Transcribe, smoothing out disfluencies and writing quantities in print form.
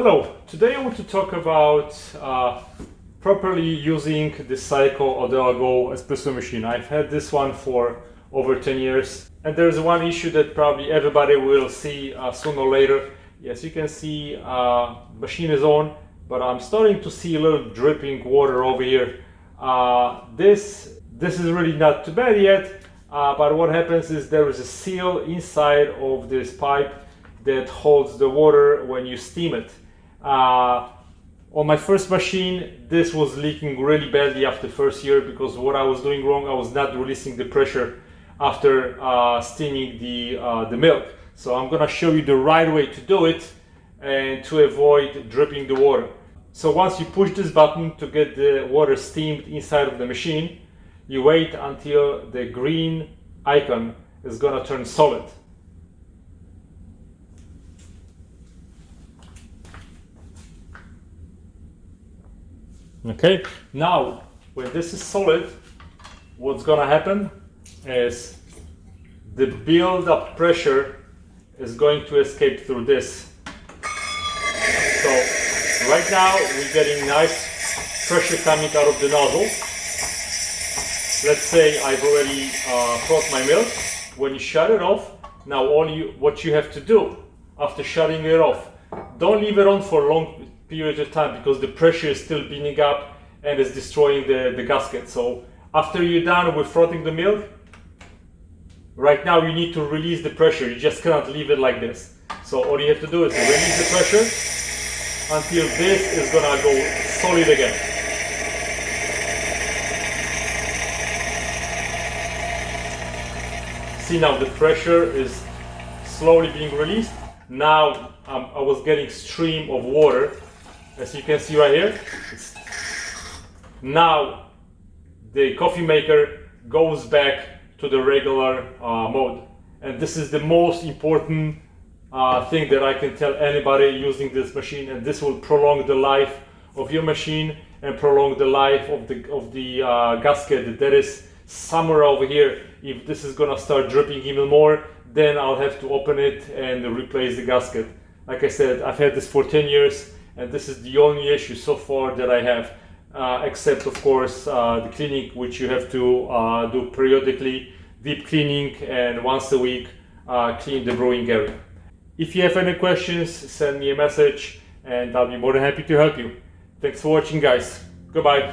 Hello, today I want to talk about properly using the Saeco Odea espresso machine. I've had this one for over 10 years, and there's one issue that probably everybody will see sooner or later. Yes, you can see machine is on, but I'm starting to see a little dripping water over here. This is really not too bad yet, but what happens is there is a seal inside of this pipe that holds the water when you steam it. On my first machine, this was leaking really badly after the first year because what I was doing wrong, I was not releasing the pressure after steaming the milk. So I'm gonna show you the right way to do it and to avoid dripping the water. So once you push this button to get the water steamed inside of the machine, you wait until the green icon is gonna turn solid. Okay, now when this is solid, what's gonna happen is the build-up pressure is going to escape through this. So right now we're getting nice pressure coming out of the nozzle. Let's say I've already froth my milk. When you shut it off, now what you have to do after shutting it off, don't leave it on for a long period of time because the pressure is still building up and is destroying the gasket. So after you're done with frothing the milk, right now you need to release the pressure. You just cannot leave it like this. So all you have to do is release the pressure until this is gonna go solid again. See, now the pressure is slowly being released. Now I was getting stream of water. As you can see right here, now the coffee maker goes back to the regular mode. And this is the most important thing that I can tell anybody using this machine, and this will prolong the life of your machine and prolong the life of the gasket that is somewhere over here. If this is gonna start dripping even more, then I'll have to open it and replace the gasket. Like I said, I've had this for 10 years. And this is the only issue so far that I have, except of course the cleaning, which you have to do periodically, deep cleaning, and once a week clean the brewing area. If you have any questions, send me a message and I'll be more than happy to help you. Thanks for watching, guys. Goodbye.